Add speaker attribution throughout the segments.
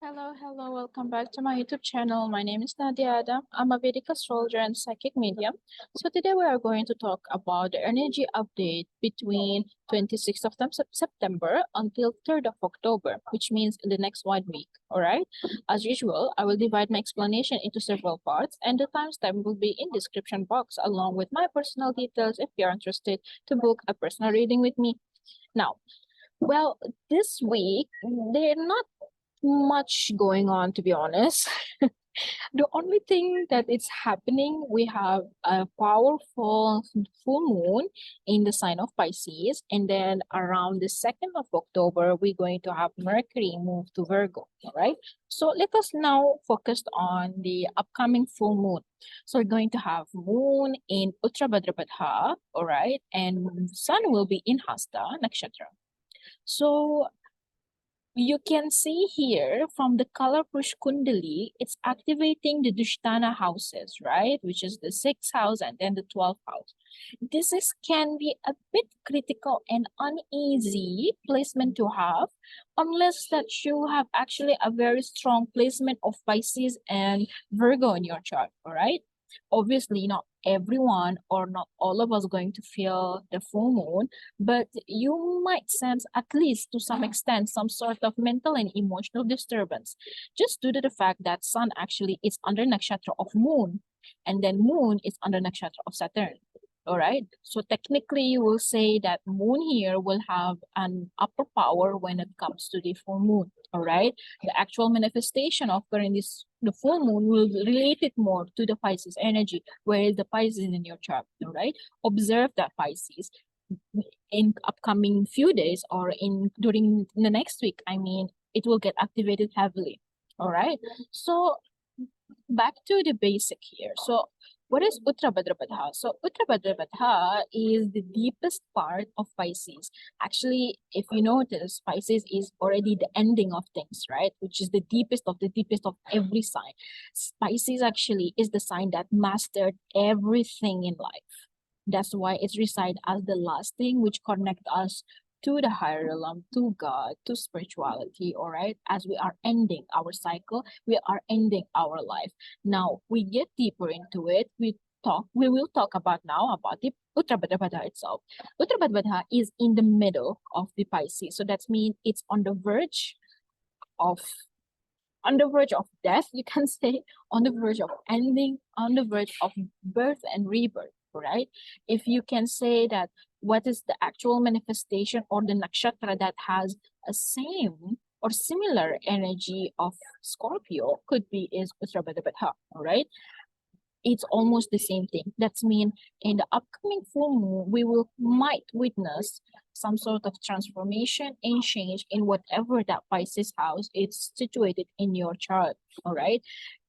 Speaker 1: Hello, welcome back to my YouTube channel. My name is Nadia. I'm a Vedic Astrologer and Psychic Medium. So today we are going to talk about the energy update between 26th of September until 3rd of October, which means in the next 1 week. Alright? As usual, I will divide my explanation into several parts and the timestamp will be in description box along with my personal details if you're interested to book a personal reading with me. Now, well, this week, they're not much going on, to be honest. The only thing that is happening, we have a powerful full moon in the sign of Pisces, and then around the 2nd of October, we're going to have Mercury move to Virgo. All right. So let us now focus on the upcoming full moon. So we're going to have moon in Uttarabhadrapada, all right, and sun will be in Hasta Nakshatra. So you can see here from the color push kundali, it's activating the Dushtana houses, right? Which is the 6th house and then the 12th house. Can be a bit critical and uneasy placement to have, unless that you have actually a very strong placement of Pisces and Virgo in your chart, all right? Obviously, not everyone or not all of us going to feel the full moon, but you might sense, at least to some extent, some sort of mental and emotional disturbance, just due to the fact that sun actually is under nakshatra of moon, and then moon is under nakshatra of Saturn. All right. So technically, you will say that moon here will have an upper power when it comes to the full moon. All right. The actual manifestation of the full moon will relate it more to the Pisces energy, whereas the Pisces in your chart. All right. Observe that Pisces in upcoming few days or during the next week. I mean, it will get activated heavily. All right. So back to the basic here. So what is Uttarabhadrapada? So Uttarabhadrapada is the deepest part of Pisces. Actually, if you notice, Pisces is already the ending of things, right? Which is the deepest of every sign. Pisces actually is the sign that mastered everything in life. That's why it's reside as the last thing which connect us to the higher realm, to God, to spirituality, all right? As we are ending our cycle, we are ending our life. Now, we get deeper into it. We will talk about now about the Uttarabhadrapada itself. Uttarabhadrapada is in the middle of the Pisces. So that means it's on the verge of death, you can say, on the verge of ending, on the verge of birth and rebirth, right? If you can say that what is the actual manifestation or the nakshatra that has a same or similar energy of Scorpio could be is Uttarabhadrapada, all right? It's almost the same thing. That's mean in the upcoming full moon, we might witness some sort of transformation and change in whatever that Pisces house is situated in your chart. All right.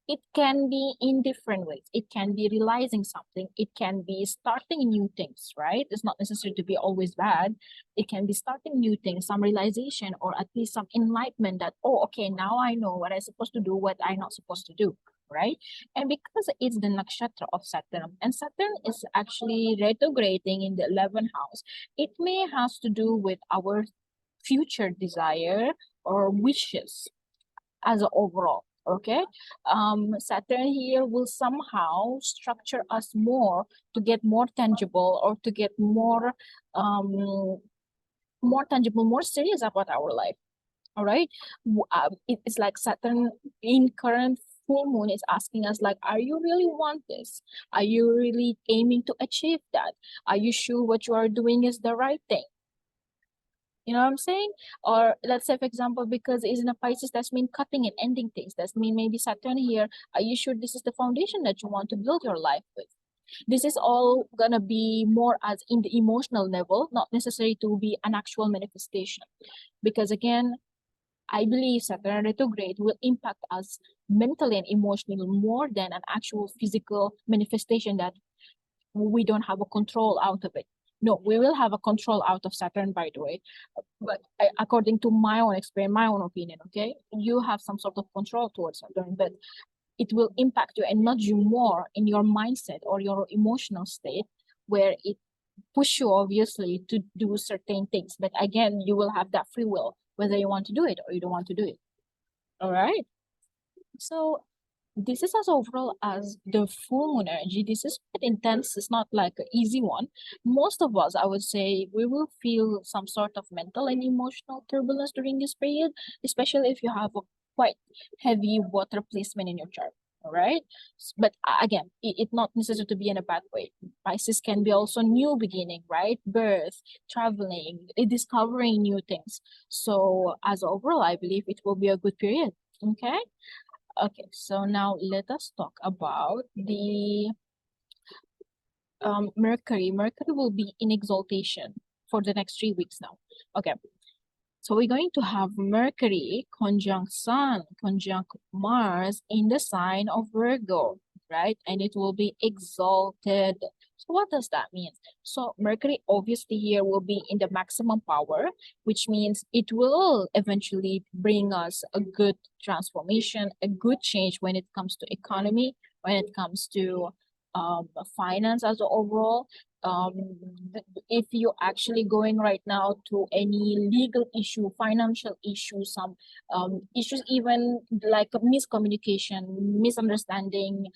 Speaker 1: It can be in different ways. It can be realizing something. It can be starting new things, right? It's not necessary to be always bad. It can be starting new things, some realization, or at least some enlightenment that, oh, okay, now I know what I'm supposed to do, what I'm not supposed to do, right? And because it's the nakshatra of Saturn, and Saturn is actually retrograding in the 11th house, it may has to do with our future desire or wishes as an overall. Okay, Saturn here will somehow structure us more to get more tangible or to get more tangible, more serious about our life. All right, it's like Saturn in current full moon is asking us like, are you really want this? Are you really aiming to achieve that? Are you sure what you are doing is the right thing? You know what I'm saying? Or let's say, for example, because it's in a Pisces, that's mean cutting and ending things. That's mean maybe Saturn here. Are you sure this is the foundation that you want to build your life with? This is all gonna be more as in the emotional level, not necessary to be an actual manifestation. Because again, I believe Saturn retrograde will impact us mentally and emotionally more than an actual physical manifestation that we don't have a control out of it. No, we will have a control out of Saturn, by the way. But according to my own experience, my own opinion, okay, you have some sort of control towards Saturn, but it will impact you and nudge you more in your mindset or your emotional state, where it push you obviously to do certain things. But again, you will have that free will, whether you want to do it or you don't want to do it. All right. So this is as overall as the full moon energy. This is quite intense. It's not like an easy one. Most of us, I would say, we will feel some sort of mental and emotional turbulence during this period, especially if you have a quite heavy water placement in your chart. All right. But again, it not necessary to be in a bad way. Pisces can be also new beginning, right? Birth, traveling, discovering new things. So as overall, I believe it will be a good period. Okay. Okay, so now let us talk about the Mercury. Mercury will be in exaltation for the next 3 weeks now. Okay, so we're going to have Mercury conjunct Sun, conjunct Mars in the sign of Virgo, right? And it will be exalted. So what does that mean? So Mercury obviously here will be in the maximum power, which means it will eventually bring us a good transformation, a good change when it comes to economy, when it comes to finance as a overall. um if you're actually going right now to any legal issue, financial issue, some issues, even like miscommunication, misunderstanding,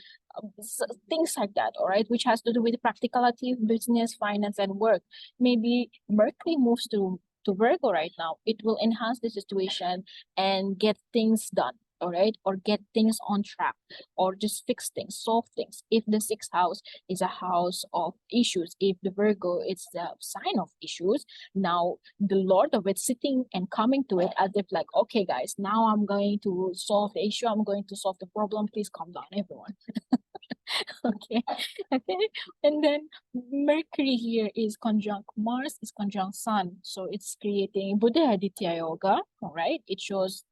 Speaker 1: things like that, all right, which has to do with practicality, business, finance, and work. Maybe Mercury moves to Virgo right now, it will enhance the situation and get things done, all right, or get things on track, or just fix things, solve things. If the sixth house is a house of issues, if the Virgo is the sign of issues, now the Lord of it sitting and coming to it as if like, okay, guys, now I'm going to solve the issue. I'm going to solve the problem. Please calm down, everyone. Okay, okay. And then Mercury here is conjunct Mars, is conjunct Sun. So it's creating Buddha Aditya Yoga, all right? It shows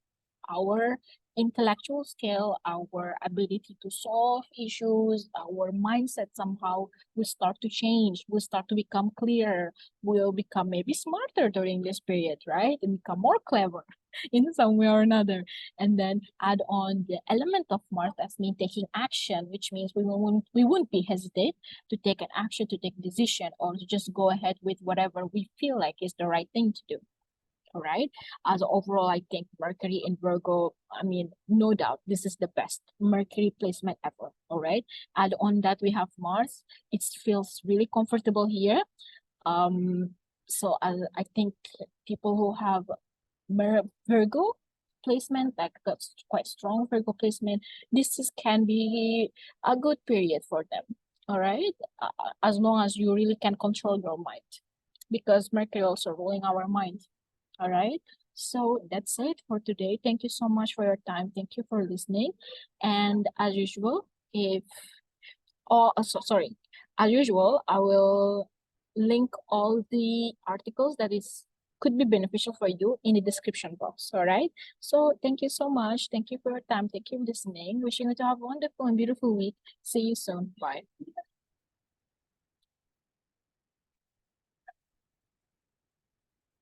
Speaker 1: our intellectual skill, our ability to solve issues, our mindset somehow will start to change, will start to become clearer, will become maybe smarter during this period, right? And become more clever in some way or another. And then add on the element of Mars, that's mean taking action, which means we wouldn't be hesitate to take an action, to take a decision, or to just go ahead with whatever we feel like is the right thing to do. All right. As overall, I think Mercury in Virgo, I mean, no doubt, this is the best Mercury placement ever. All right. Add on that we have Mars. It feels really comfortable here. Um, so I think people who have Virgo placement, like that's quite strong Virgo placement, can be a good period for them. All right. As long as you really can control your mind, because Mercury also ruling our mind. All right. So that's it for today. Thank you so much for your time. Thank you for listening. And as usual, if sorry, as usual, I will link all the articles that is could be beneficial for you in the description box. All right. So thank you so much. Thank you for your time. Thank you for listening. Wishing you to have a wonderful and beautiful week. See you soon. Bye.